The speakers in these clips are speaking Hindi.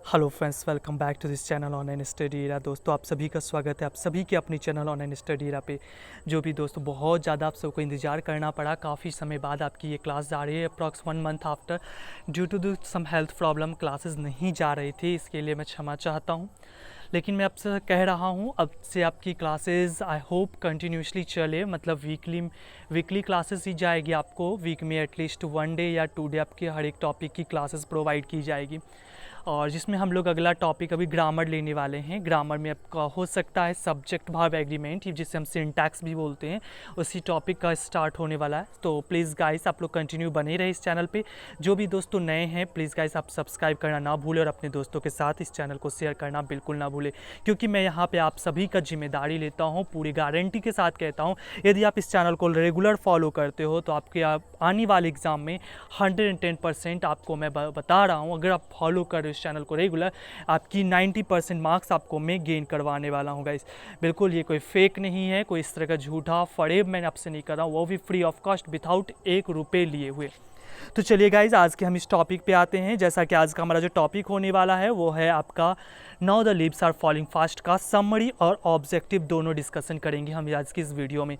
Hello friends, welcome back to this channel online study era. दोस्तों, आप सभी का स्वागत है आप सभी के अपनी चैनल ऑनलाइन स्टडी एरा पे। जो भी दोस्तों बहुत ज़्यादा आप सबको इंतज़ार करना पड़ा, काफ़ी समय बाद आपकी ये क्लास जा रही है। Approx 1 month after due to some health problem classes नहीं जा रही थी, इसके लिए मैं क्षमा चाहता हूँ। लेकिन मैं आपसे कह रहा हूँ, अब से आपकी क्लासेस आई होप कंटिन्यूसली चले, मतलब वीकली क्लासेस ही जाएगी। आपको वीक में एटलीस्ट 1 डे या 2 डे आपके हर एक टॉपिक की क्लासेस प्रोवाइड की जाएगी। और जिसमें हम लोग अगला टॉपिक अभी ग्रामर लेने वाले हैं। ग्रामर में आपका हो सकता है सब्जेक्ट वर्ब एग्रीमेंट, जिसे हम सिंटैक्स भी बोलते हैं, उसी टॉपिक का स्टार्ट होने वाला है। तो प्लीज़ गाइस आप लोग कंटिन्यू बने रहे इस चैनल पे। जो भी दोस्तों नए हैं, प्लीज़ गाइस आप सब्सक्राइब करना ना भूलें और अपने दोस्तों के साथ इस चैनल को शेयर करना बिल्कुल ना भूलें, क्योंकि मैं यहाँ पर आप सभी का जिम्मेदारी लेता हूँ। पूरी गारंटी के साथ कहता हूँ, यदि आप इस चैनल को रेगुलर फॉलो करते हो तो आपके आने वाले एग्ज़ाम में 110% आपको मैं बता रहा हूँ, अगर आप फॉलो कर रहे हो इस चैनल को रेगुलर, आपकी 90% मार्क्स आपको मैं गेन करवाने वाला हूँ गाइस। बिल्कुल ये कोई फेक नहीं है, कोई इस तरह का झूठा फरेब मैं आपसे नहीं कर रहा हूँ, वो भी फ्री ऑफ कॉस्ट विदाउट 1 रुपये लिए हुए। तो चलिए गाइज, आज के हम इस टॉपिक पे आते हैं। जैसा कि आज का हमारा जो टॉपिक होने वाला है वो है आपका now the leaves are falling fast का समरी और ऑब्जेक्टिव दोनों डिस्कशन करेंगे हम आज की इस वीडियो में।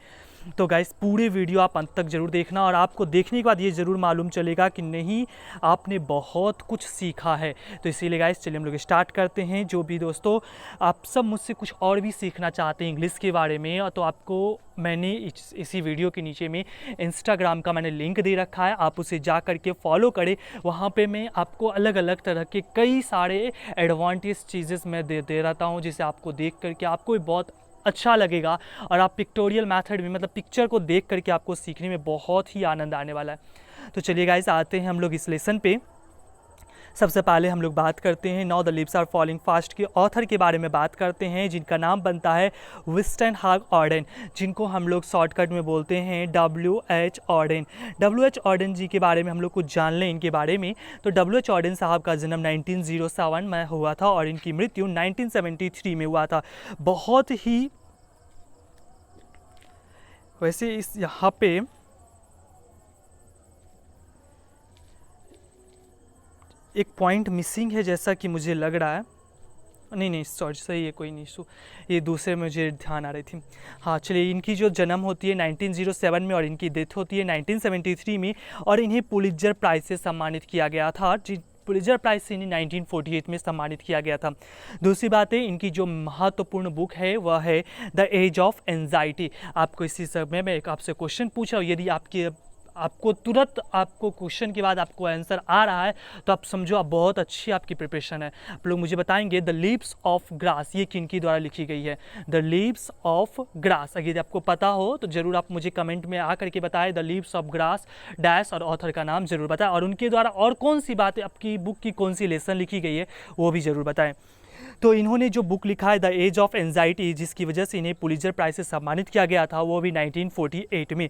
तो गाइस पूरे वीडियो आप अंत तक ज़रूर देखना, और आपको देखने के बाद ये ज़रूर मालूम चलेगा कि नहीं आपने बहुत कुछ सीखा है। तो इसीलिए गाइस चलिए हम लोग स्टार्ट करते हैं। जो भी दोस्तों आप सब मुझसे कुछ और भी सीखना चाहते हैं इंग्लिश के बारे में, तो आपको मैंने इसी वीडियो के नीचे में इंस्टाग्राम का मैंने लिंक दे रखा है, आप उसे जा करके फॉलो करें। वहाँ पे मैं आपको अलग अलग तरह के कई सारे एडवांटेज चीज़ें मैं दे रहता हूँ, जिसे आपको देख करके आपको भी बहुत अच्छा लगेगा, और आप पिक्टोरियल मेथड में, मतलब पिक्चर को देख करके आपको सीखने में बहुत ही आनंद आने वाला है। तो चलिए गाइस आते हैं हम लोग इस लेसन पे। सबसे पहले हम लोग बात करते हैं now the leaves are falling fast के ऑथर के बारे में बात करते हैं, जिनका नाम बनता है विंस्टन हाग ऑर्डेन, जिनको हम लोग शॉर्टकट में बोलते हैं WH ऑर्डेन। WH ऑर्डेन जी के बारे में हम लोग कुछ जान लें इनके बारे में। तो WH ऑर्डेन साहब का जन्म 1907 में हुआ था और इनकी मृत्यु 1973 में हुआ था। बहुत ही वैसे इस यहाँ पे एक पॉइंट मिसिंग है जैसा कि मुझे लग रहा है। नहीं सॉरी, सही है, कोई नहीं इशू, ये दूसरे में मुझे ध्यान आ रही थी। हाँ चलिए, इनकी जो जन्म होती है 1907 में और इनकी डेथ होती है 1973 में, और इन्हें पुलित्जर प्राइज़ से सम्मानित किया गया था। पुलित्जर प्राइज़ से इन्हें 1948 में सम्मानित किया गया था। दूसरी बात है, इनकी जो महत्वपूर्ण बुक है वह है द एज ऑफ एंजाइटी। आपको इसी समय में एक आपसे क्वेश्चन पूछा, यदि आपको तुरंत आपको क्वेश्चन के बाद आपको आंसर आ रहा है तो आप समझो आप बहुत अच्छी आपकी प्रिपरेशन है। आप लोग मुझे बताएंगे द लीव्स ऑफ ग्रास ये किनकी द्वारा लिखी गई है। द लीव्स ऑफ ग्रास, अगर आपको पता हो तो ज़रूर आप मुझे कमेंट में आ करके बताएं the leaves of grass dash और ऑथर का नाम ज़रूर बताएं, और उनके द्वारा और कौन सी बातें आपकी बुक की कौन सी लेसन लिखी गई है वो भी ज़रूर बताएं। तो इन्होंने जो बुक लिखा है द एज ऑफ एंजाइटी, जिसकी वजह से इन्हें पुलित्जर प्राइज़ से सम्मानित किया गया था, वो भी 1948 में।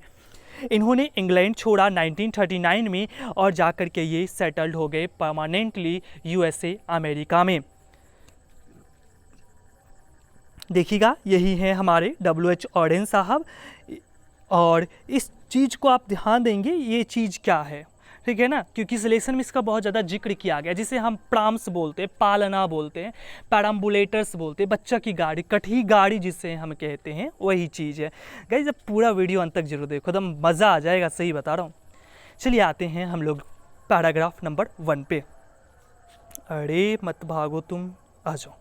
इन्होंने इंग्लैंड छोड़ा 1939 में, और जाकर के ये सेटल्ड हो गए परमानेंटली USA अमेरिका में। देखिएगा, यही है हमारे WH ऑर्डेन साहब, और इस चीज़ को आप ध्यान देंगे ये चीज़ क्या है, ठीक है ना, क्योंकि इस लेसन में इसका बहुत ज़्यादा जिक्र किया गया, जिसे हम प्राम्स बोलते हैं, पालना बोलते हैं, पैराम्बुलेटर्स बोलते हैं, बच्चा की गाड़ी, कठी गाड़ी जिसे हम कहते हैं, वही चीज़ है। गाइस जब पूरा वीडियो अंत तक जरूर देखो, एकदम मज़ा आ जाएगा, सही बता रहा हूँ। चलिए आते हैं हम लोग पैराग्राफ नंबर 1 पे। अरे मत भागो तुम, आ जाओ।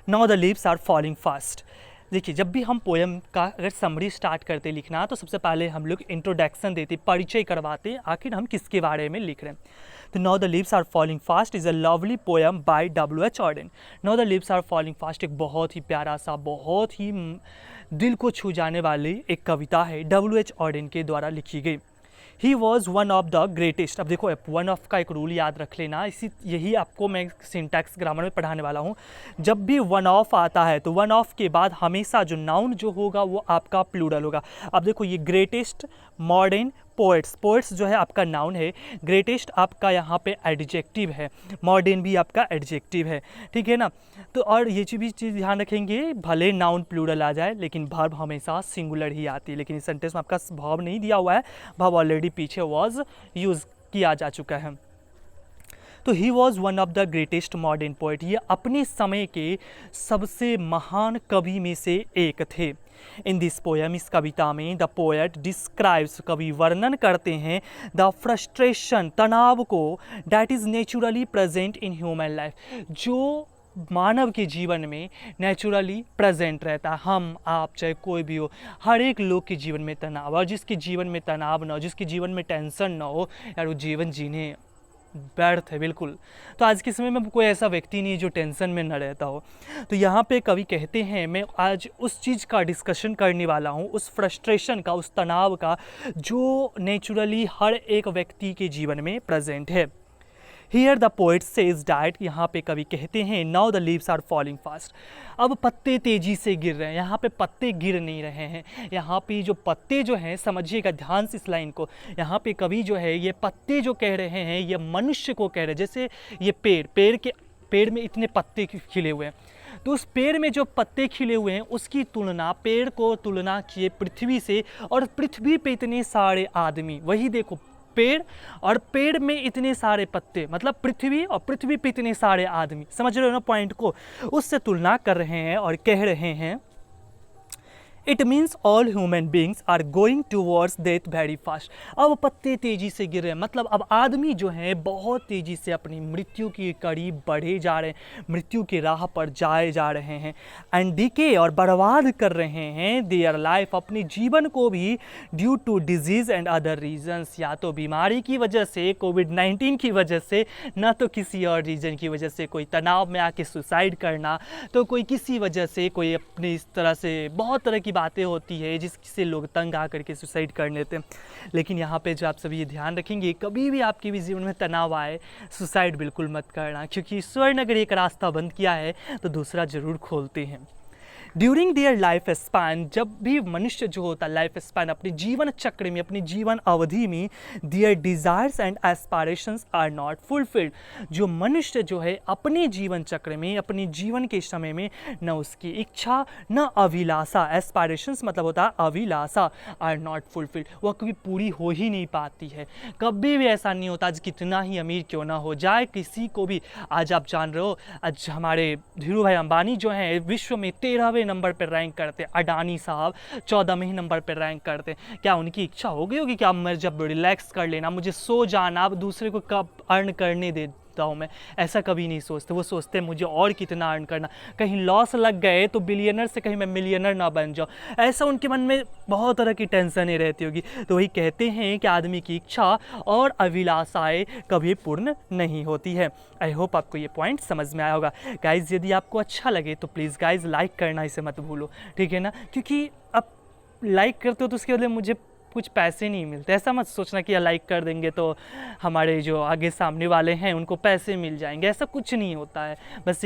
Now the leaves are falling fast. देखिए, जब भी हम पोएम का अगर समरी स्टार्ट करते लिखना, तो सबसे पहले हम लोग इंट्रोडक्शन देते, परिचय करवाते, आखिर हम किसके बारे में लिख रहे हैं। तो now the leaves are falling fast is a lovely poem by WH Auden. Now the leaves are falling fast एक बहुत ही प्यारा सा, बहुत ही दिल को छू जाने वाली एक कविता है, WH ऑर्डेन के द्वारा लिखी गई। He was one of the greatest. अब देखो, वन ऑफ का एक रूल याद रख लेना, यही आपको मैं सिंटैक्स ग्रामर में पढ़ाने वाला हूँ। जब भी वन ऑफ आता है तो वन ऑफ के बाद हमेशा जो नाउन जो होगा वो आपका प्लूरल होगा। अब देखो, ये ग्रेटेस्ट, मॉडर्न, पोएट्स जो है आपका नाउन है, ग्रेटेस्ट आपका यहाँ पे एडजेक्टिव है, मॉडर्न भी आपका एडजेक्टिव है, ठीक है ना। तो और ये चीज़ ध्यान रखेंगे, भले नाउन प्लूरल आ जाए लेकिन वर्ब हमेशा सिंगुलर ही आती है। लेकिन इस सेंटेंस में आपका वर्ब नहीं दिया हुआ है, वर्ब ऑलरेडी पीछे वॉज यूज़ किया जा चुका है। तो he was one of the greatest modern poet, ये अपने समय के सबसे महान कवि में से एक थे। इन दिस पोएम, इस कविता में द पोएट डिस्क्राइब्स, कवि वर्णन करते हैं द फ्रस्ट्रेशन, तनाव को, that is naturally present in human life, जो मानव के जीवन में नेचुरली प्रेजेंट रहता है। हम आप चाहे कोई भी हो, हर एक लोग के जीवन में तनाव, और जिसके जीवन में तनाव ना हो, जिसके जीवन में टेंशन ना हो, यार वो जीवन जीने व्यर्थ है बिल्कुल। तो आज के समय में कोई ऐसा व्यक्ति नहीं है जो टेंशन में न रहता हो। तो यहाँ पे कवि कहते हैं, मैं आज उस चीज़ का डिस्कशन करने वाला हूँ, उस फ्रस्ट्रेशन का, उस तनाव का, जो नेचुरली हर एक व्यक्ति के जीवन में प्रेजेंट है। Here the poet says that, यहाँ पे कवि कहते हैं, now the leaves are falling fast, अब पत्ते तेजी से गिर रहे हैं। यहाँ पे पत्ते गिर नहीं रहे हैं, यहाँ पे जो पत्ते जो हैं, समझिएगा ध्यान से इस लाइन को, यहाँ पे कवि जो है ये पत्ते जो कह रहे हैं ये मनुष्य को कह रहे हैं। जैसे ये पेड़ में इतने पत्ते खिले हुए हैं, तो उस पेड़ में जो पत्ते खिले हुए हैं उसकी तुलना, पेड़ को तुलना किए पृथ्वी से, और पृथ्वी पे इतने सारे आदमी, वही देखो पेड़, और पेड़ में इतने सारे पत्ते, मतलब पृथ्वी, और पृथ्वी पे इतने सारे आदमी, समझ रहे हो ना पॉइंट को, उससे तुलना कर रहे हैं और कह रहे हैं, it means all human beings are going towards death very fast. अब पत्ते तेजी से गिर रहे हैं, मतलब अब आदमी जो हैं बहुत तेजी से अपनी मृत्यु के करीब बढ़े जा रहे हैं, मृत्यु की राह पर जाए जा रहे हैं। एंड डीके, और बर्बाद कर रहे हैं देयर लाइफ, अपने जीवन को भी, due to disease and other reasons, या तो बीमारी की वजह से, कोविड-19 की वजह से, ना तो किसी और रीजन की वजह से, कोई तनाव में आके सुसाइड करना, तो कोई किसी वजह से, कोई अपनी इस तरह से बहुत तरह की बातें होती है जिससे लोग तंग आकर के सुसाइड कर लेते हैं। लेकिन यहाँ पे जो आप सभी ये ध्यान रखेंगे, कभी भी आपके भी जीवन में तनाव आए, सुसाइड बिल्कुल मत करना, क्योंकि ईश्वर ने अगर एक रास्ता बंद किया है तो दूसरा ज़रूर खोलते हैं। ड्यूरिंग देयर लाइफ स्पैन, जब भी मनुष्य जो होता है लाइफ स्पैन, अपने जीवन चक्र में, अपनी जीवन अवधि में, their desires and aspirations are not fulfilled, जो मनुष्य जो है अपने जीवन चक्र में, अपने जीवन के समय में, न उसकी इच्छा न अभिलाषा, एस्पायरेशंस मतलब होता है अभिलाषा, आर नॉट फुलफिल्ड, वह कभी पूरी हो ही नहीं पाती है। कभी भी ऐसा नहीं होता, आज कितना ही अमीर क्यों ना हो जाए, किसी को भी, आज आप जान रहे हो, आज हमारे धीरू भाई अंबानी जो हैं विश्व में 13वें नंबर पर रैंक करते, अडानी साहब 14वें ही नंबर पर रैंक करते। क्या उनकी इच्छा हो गई होगी कि अब मैं जब रिलैक्स कर लेना, मुझे सो जाना, अब दूसरे को कब अर्न करने देता हूँ मैं, ऐसा कभी नहीं सोचते। वो सोचते हैं मुझे और कितना अर्न करना, कहीं लॉस लग गए तो बिलियनर से कहीं मैं मिलियनर ना बन जाऊँ, ऐसा उनके मन में बहुत तरह की टेंशनें रहती होगी। तो वही कहते हैं कि आदमी की इच्छा और अभिलाषाएं कभी पूर्ण नहीं होती है। आई होप आपको ये पॉइंट समझ में आया होगा। गाइज़ यदि आपको अच्छा लगे तो प्लीज़ गाइज़ लाइक करना इसे मत भूलो, ठीक है ना, क्योंकि अब लाइक करते हो तो उसके बदले मुझे कुछ पैसे नहीं मिलते। ऐसा मत सोचना कि लाइक कर देंगे तो हमारे जो आगे सामने वाले हैं उनको पैसे मिल जाएंगे, ऐसा कुछ नहीं होता है। बस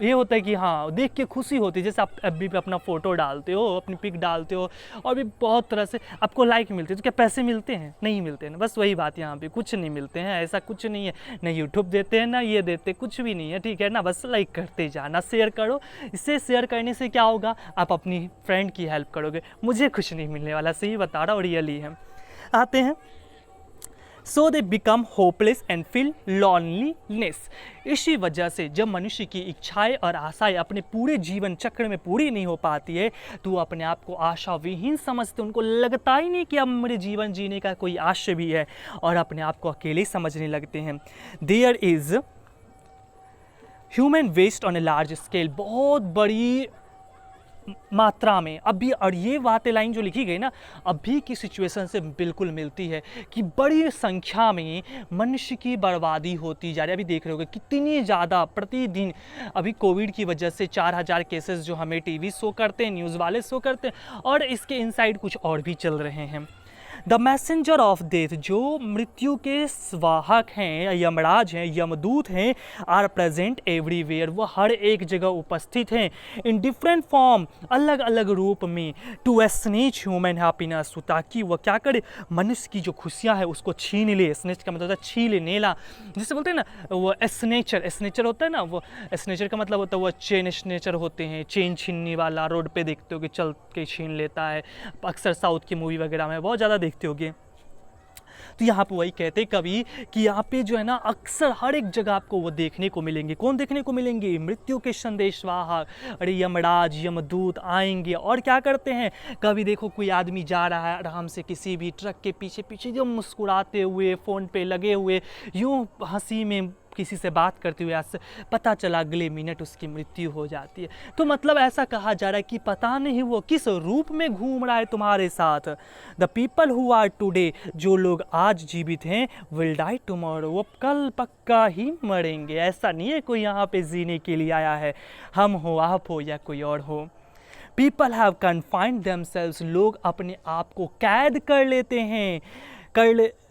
ये होता है कि हाँ देख के खुशी होती है, जैसे आप एफबी पे अपना फ़ोटो डालते हो, अपनी पिक डालते हो, और भी बहुत तरह से आपको लाइक मिलते हैं, तो क्या पैसे मिलते हैं? नहीं मिलते हैं। बस वही बात, यहाँ पे कुछ नहीं मिलते हैं, ऐसा कुछ नहीं है, ना यूट्यूब देते हैं ना ये देते, कुछ भी नहीं है, ठीक है ना। बस लाइक करते जाना, शेयर करो, इससे शेयर करने से क्या होगा, आप अपनी फ्रेंड की हेल्प करोगे, मुझे कुछ नहीं मिलने वाला, सही बता रहा हूँ, रियली है। आते हैं, so they become hopeless and feel loneliness. इसी वजह से जब मनुष्य की इच्छाएं और आशाएं अपने पूरे जीवन चक्र में पूरी नहीं हो पाती है तो वो अपने आप को आशा विहीन समझते, उनको लगता ही नहीं कि अब मेरे जीवन जीने का कोई आशय भी है, और अपने आप को अकेले समझने लगते हैं। There is human waste on a large scale, बहुत बड़ी मात्रा में अभी, और ये बातें लाइन जो लिखी गई ना अभी की सिचुएशन से बिल्कुल मिलती है कि बड़ी संख्या में मनुष्य की बर्बादी होती जा रही है। अभी देख रहे होगे कितनी ज़्यादा प्रतिदिन, अभी कोविड की वजह से 4000 केसेस जो हमें टीवी शो करते हैं, न्यूज़ वाले शो करते हैं, और इसके इनसाइड कुछ और भी चल रहे हैं। द मैसेंजर ऑफ डेथ, जो मृत्यु के स्वाहक हैं, यमराज हैं, यमदूत हैं, आर प्रेजेंट एवरीवेयर, वो हर एक जगह उपस्थित हैं, इन डिफरेंट फॉर्म, अलग अलग रूप में, टू स्नेच ह्यूमन हैप्पीनेस, ताकि वह क्या करे, मनुष्य की जो खुशियाँ हैं उसको छीन ले। स्नेच का मतलब होता है छीन लेना, जिससे बोलते हैं ना वो स्नेचर होता है ना, वो स्नेचर का मतलब होता है वो चेन स्नेचर होते हैं, चेन छीनने वाला, रोड पे देखते हो कि चल के छीन लेता है, अक्सर साउथ की मूवी वगैरह में बहुत ज़्यादा देखते होगे। तो यहाँ पे वही कहते कवि कि यहाँ पे जो है ना अक्सर हर एक जगह आपको वो देखने को मिलेंगे। कौन देखने को मिलेंगे? मृत्यु के संदेशवाहक। अरे यमराज यमदूत आएंगे और क्या करते हैं, कभी देखो कोई आदमी जा रहा है आराम से किसी भी ट्रक के पीछे पीछे जो मुस्कुराते हुए फ़ोन पे लगे हुए यूँ हंसी में किसी से बात करते हुए आज पता चला अगले मिनट उसकी मृत्यु हो जाती है। तो मतलब ऐसा कहा जा रहा है कि पता नहीं वो किस रूप में घूम रहा है तुम्हारे साथ। The people who are today, जो लोग आज जीवित हैं, विल डाई टुमारो, वो कल पक्का ही मरेंगे। ऐसा नहीं है कोई यहाँ पे जीने के लिए आया है, हम हो आप हो या कोई और हो। पीपल हैव कन्फाइंड देमसेल्व्स, लोग अपने आप को कैद कर लेते हैं,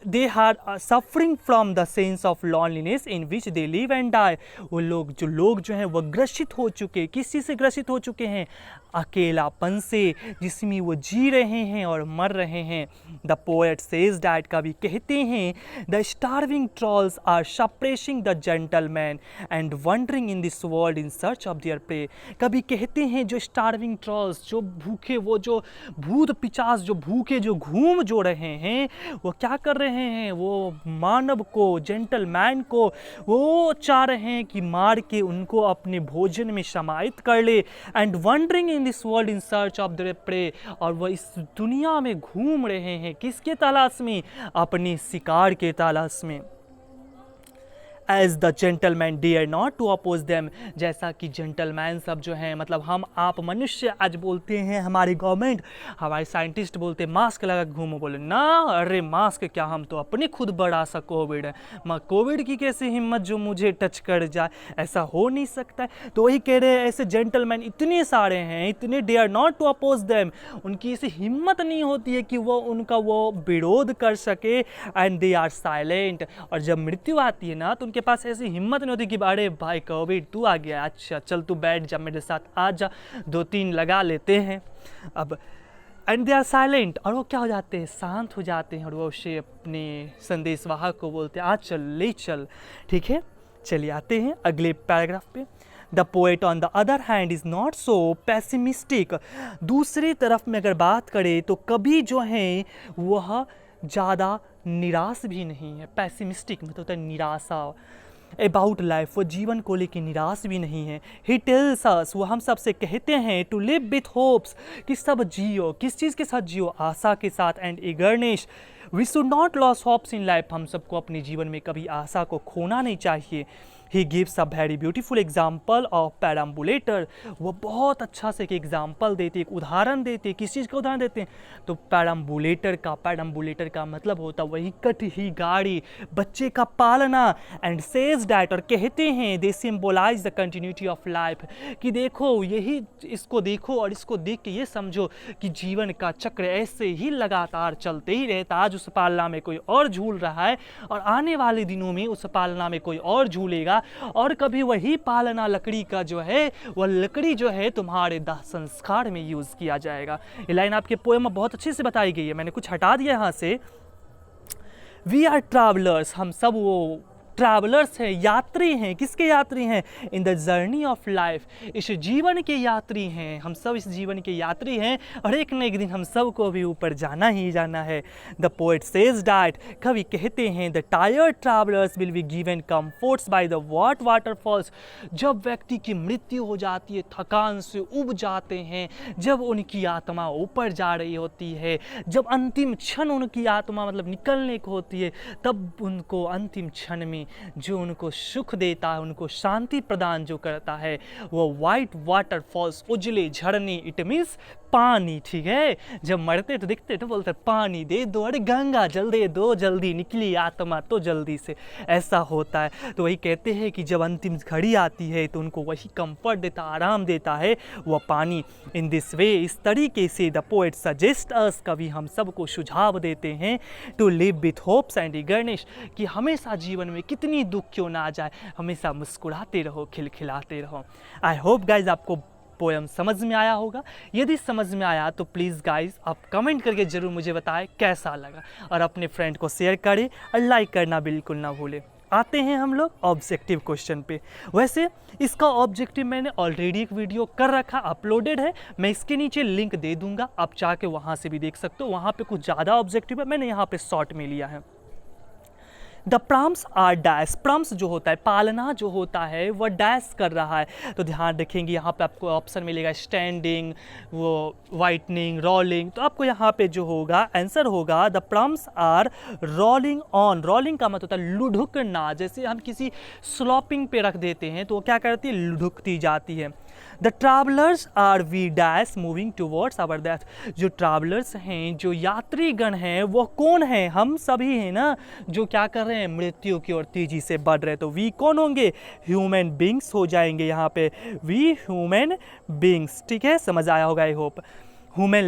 they are suffering from the sense of loneliness in which they live and die। वो लोग जो हैं वो ग्रसित हो चुके, किस चीज़ से ग्रसित हो चुके हैं? अकेलापन से, जिसमें वो जी रहे हैं और मर रहे हैं। द पोएट सेज डैट, कवि कहते हैं, the starving trolls are suppressing the gentleman and wandering in this world in search of their prey. कवि कहते हैं जो स्टार्विंग ट्रॉल्स, जो भूखे, वो जो भूत पिचास जो भूखे जो घूम जो रहे हैं, वो क्या कर रहे हैं? वो मानव को, जेंटलमैन को वो चाह रहे हैं कि मार के उनको अपने भोजन में समाहित कर ले। And wandering in this world in search of their pray, और वह इस दुनिया में घूम रहे हैं किसके तलाश में? अपने शिकार के तलाश में। As the gentleman dare not to oppose them, जैसा कि जेंटलमैन सब जो हैं, मतलब हम आप मनुष्य आज बोलते हैं, हमारी गवर्नमेंट, हमारे साइंटिस्ट बोलते हैं मास्क लगा घूमो, बोले ना अरे मास्क क्या, हम तो अपने खुद बड़ा सा कोविड है, कोविड की कैसे हिम्मत जो मुझे टच कर जाए, ऐसा हो नहीं सकता है। तो वही कह रहे हैं ऐसे जेंटलमैन इतने सारे हैं, इतने dare not to oppose them, उनकी ऐसी हिम्मत नहीं होती है कि वो उनका वो विरोध कर सके। एंड दे आर साइलेंट, और जब मृत्यु आती है ना तो के पास ऐसी हिम्मत नहीं होती कि अरे भाई कोविड तू आ गया, अच्छा चल तू बैठ जा मेरे साथ, आ जा 2-3 लगा लेते हैं अब। एंड दे आर साइलेंट, और वो क्या हो जाते हैं? शांत हो जाते हैं, और वो उसे अपने संदेशवाहक को बोलते हैं आ चल ले चल। ठीक है, चलिए आते हैं अगले पैराग्राफ पे। The poet on the other hand is not so pessimistic, दूसरी तरफ में अगर बात करें तो कभी जो है वह ज़्यादा निराश भी नहीं है। पैसिमिस्टिक मतलब होता है निराशा अबाउट लाइफ, वो जीवन को लेकर निराश भी नहीं है। ही टेल्स अस, वो हम सब से कहते हैं टू लिव विथ होप्स, कि सब जियो, किस चीज़ के साथ जियो? आशा के साथ। And eagerness, we should not loss hopes in life, हम सबको अपने जीवन में कभी आशा को खोना नहीं चाहिए। He gives a very beautiful example of perambulator, वो बहुत अच्छा से एक एग्जाम्पल देते, एक उदाहरण देते। किस चीज़ का उदाहरण देते हैं? तो पैराम्बुलेटर का। पैराम्बुलेटर का मतलब होता वही कटी गाड़ी, बच्चे का पालना। एंड सेज डैट, और कहते हैं they symbolise the continuity of life, कि देखो यही, इसको देखो और इसको देख के ये समझो कि जीवन का चक्र ऐसे ही लगातार चलते ही रहता। आज उस पालना में कोई और झूल रहा है और आने वाले दिनों में उस पालना में कोई और झूलेगा, और कभी वही पालना लकड़ी का जो है, वह लकड़ी जो है तुम्हारे दाह संस्कार में यूज किया जाएगा। ये लाइन आपके पोएम में बहुत अच्छे से बताई गई है, मैंने कुछ हटा दिया यहाँ से। वी आर ट्रैवलर्स, हम सब वो ट्रैवलर्स हैं, यात्री हैं। किसके यात्री हैं? In the journey of life, इस जीवन के यात्री हैं। हम सब इस जीवन के यात्री हैं, और एक न एक दिन हम सब को भी ऊपर जाना ही जाना है। द पोएट सेज डैट, कवि कहते हैं the tired travellers will be given comforts by the waterfalls, जब व्यक्ति की मृत्यु हो जाती है, थकान से उब जाते हैं, जब उनकी आत्मा ऊपर जा रही होती है, जब अंतिम क्षण उनकी आत्मा मतलब निकलने को होती है, तब उनको अंतिम क्षण में जो उनको सुख देता है, उनको शांति प्रदान जो करता है, वो वाइट वाटरफॉल्स, उजले झरने, इट मीन्स पानी। ठीक है, जब मरते तो दिखते तो बोलते पानी दे दो, अरे गंगा जल दे दो, जल्दी निकली आत्मा तो जल्दी से, ऐसा होता है। तो वही कहते हैं कि जब अंतिम घड़ी आती है तो उनको वही कंफर्ट देता, आराम देता है वह पानी। इन दिस वे, इस तरीके से द पोएट सजेस्ट अस, कवि हम सबको सुझाव देते हैं to live with hopes and eagerness, कि हमेशा जीवन में कितनी दुख क्यों ना आ जाए, हमेशा मुस्कुराते रहो, खिलखिलाते रहो। आई होप गाइज आपको पोएम समझ में आया होगा। यदि समझ में आया तो प्लीज़ गाइज आप कमेंट करके ज़रूर मुझे बताएं कैसा लगा, और अपने फ्रेंड को शेयर करें और लाइक करना बिल्कुल ना भूलें। आते हैं हम लोग ऑब्जेक्टिव क्वेश्चन पे। वैसे इसका ऑब्जेक्टिव मैंने ऑलरेडी एक वीडियो कर रखा, अपलोडेड है, मैं इसके नीचे लिंक दे दूंगा, आप जाके वहाँ से भी देख सकते हो। वहाँ पे कुछ ज़्यादा ऑब्जेक्टिव है, मैंने यहाँ पे शॉर्ट में लिया है। The prams are dash, prams जो होता है, पालना जो होता है वह डैश कर रहा है। तो ध्यान रखेंगे यहाँ पे आपको ऑप्शन मिलेगा स्टैंडिंग, वो वाइटनिंग, रोलिंग। तो आपको यहाँ पे जो होगा आंसर होगा the prams are rolling on. Rolling का मतलब होता है लुढ़कना, जैसे हम किसी स्लॉपिंग पे रख देते हैं तो वो क्या करती है, लुढ़कती जाती है। The travellers are we dash moving towards our death, जो ट्रैवलर्स हैं, जो यात्रीगण हैं, वो कौन है, हम सभी हैं ना, जो क्या कर रहे हैं, मृत्यु की ओर तेजी से बढ़ रहे हैं। तो वी कौन होंगे, ह्यूमन बींग्स हो जाएंगे यहाँ पे, वी ह्यूमन बींग्स। ठीक है, समझ आया होगा I hope. Human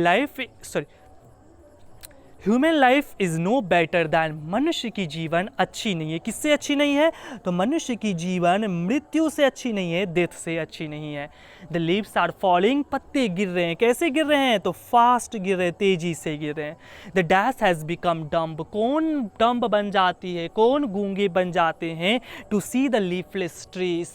life is no better than, मनुष्य की जीवन अच्छी नहीं है। किससे अच्छी नहीं है, तो मनुष्य की जीवन मृत्यु से अच्छी नहीं है, डेथ से अच्छी नहीं है। द लीव्स आर फॉलिंग, पत्ते गिर रहे हैं, कैसे गिर रहे हैं, तो फास्ट गिर रहे हैं, तेजी से गिर रहे हैं। The dash has become dumb, कौन डम्ब बन जाती है, कौन गूंगे बन जाते हैं, to see the leafless trees,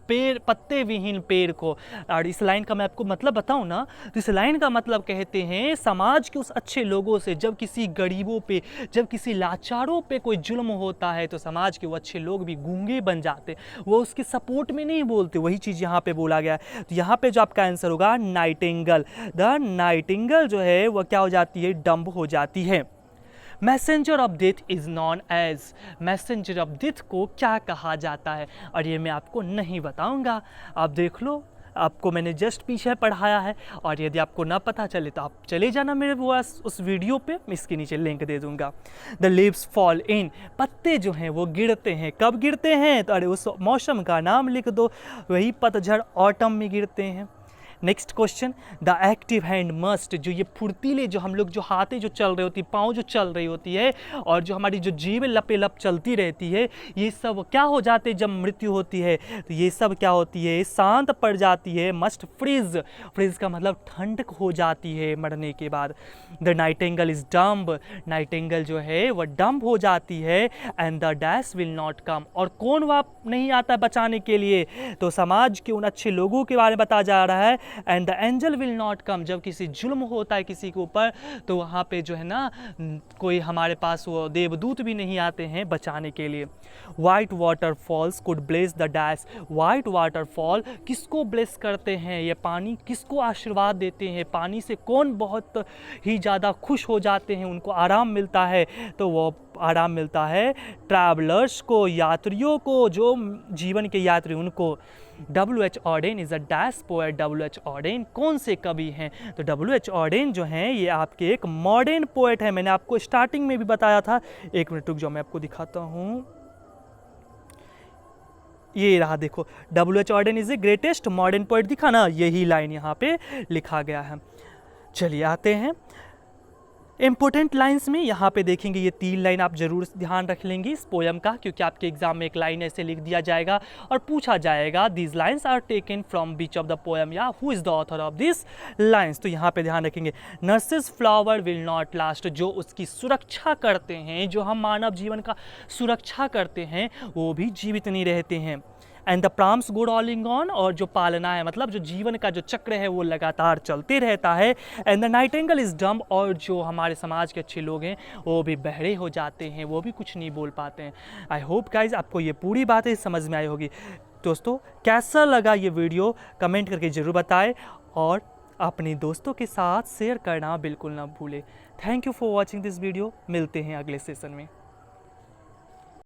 पेड़, पत्ते विहीन पेड़ को। और इस लाइन का मैं आपको मतलब बताऊं ना, तो इस लाइन का मतलब कहते हैं समाज के उस अच्छे लोगों से जब किसी गरीबों पे, जब किसी लाचारों पे कोई जुल्म होता है तो समाज के वो अच्छे लोग भी गूंगे बन जाते, वो उसके सपोर्ट में नहीं बोलते। वही चीज़ यहाँ पे बोला गया है। तो यहाँ पे जो आपका आंसर होगा नाइटिंगेल, द नाइटिंगेल जो है वह क्या हो जाती है, डम्ब हो जाती है। Messenger of death is known as, messenger of death को क्या कहा जाता है, और ये मैं आपको नहीं बताऊंगा, आप देख लो, आपको मैंने जस्ट पीछे पढ़ाया है। और यदि आपको ना पता चले तो आप चले जाना मेरे वो उस वीडियो पे, मैं इसके नीचे लिंक दे दूंगा। द लीव्स फॉल इन, पत्ते जो हैं वो गिरते हैं, कब गिरते हैं, तो अरे उस मौसम का नाम लिख दो, वही पतझड़, ऑटम में गिरते हैं। Next question, the active hand must, जो ये फुर्तीले, जो हम लोग जो हाथें जो चल रही होती, पाँव जो चल रही होती है, और जो हमारी जो जीव लपेलप चलती रहती है, ये सब क्या हो जाते हैं जब मृत्यु होती है, तो ये सब क्या होती है, शांत पड़ जाती है। मस्ट फ्रीज, फ्रीज का मतलब ठंडक हो जाती है मरने के बाद। The Nightingale is dumb, Nightingale जो है वह डम्ब हो जाती है। And the dash will not come, और कौन वह नहीं आता बचाने के लिए, तो समाज के उन अच्छे लोगों के बारे में बताया जा रहा है। And the angel will not come, जब किसी जुल्म होता है किसी के ऊपर, तो वहाँ पे जो है ना कोई हमारे पास वो देवदूत भी नहीं आते हैं बचाने के लिए। White waterfalls could bless the dash, white waterfall किसको ब्लेस करते हैं, ये पानी किसको आशीर्वाद देते हैं, पानी से कौन बहुत ही ज़्यादा खुश हो जाते हैं, उनको आराम मिलता है, तो वो आराम मिलता है ट्रैवलर्स को, यात्रियों को, जो जीवन के यात्री उनको। W.H. Odean is a dash poet, W.H. Odean कौन से कवि हैं, तो W.H. ऑडेन जो हैं ये आपके एक मॉडर्न पोएट है। मैंने आपको स्टार्टिंग में भी बताया था, एक मिनट रुक जाओ मैं आपको दिखाता हूँ, ये रहा देखो, W.H. Odean is a greatest modern poet, दिखा ना, यही लाइन यहाँ पे लिखा गया है। चलिए आते हैं इंपॉर्टेंट लाइंस में। यहाँ पे देखेंगे ये 3 लाइन आप जरूर ध्यान रख लेंगे इस पोयम का, क्योंकि आपके एग्जाम में एक लाइन ऐसे लिख दिया जाएगा और पूछा जाएगा these lines are taken from बीच ऑफ द पोयम, या who is the author of this lines. तो यहाँ पे ध्यान रखेंगे, narcissus flower will not last, जो उसकी सुरक्षा करते हैं, जो हम मानव जीवन का सुरक्षा करते हैं, वो भी जीवित नहीं रहते हैं। And the prams go rolling on, और जो पालना है मतलब जो जीवन का जो चक्र है वो लगातार चलते रहता है। And the Nightingale is dumb, और जो हमारे समाज के अच्छे लोग हैं वो भी बहरे हो जाते हैं, वो भी कुछ नहीं बोल पाते हैं। आई होप गाइज आपको ये पूरी बातें समझ में आई होगी। दोस्तों कैसा लगा ये वीडियो कमेंट करके ज़रूर बताएं, और अपने दोस्तों के साथ शेयर करना बिल्कुल ना भूलें। Thank you for watching this video, मिलते हैं अगले सेशन में।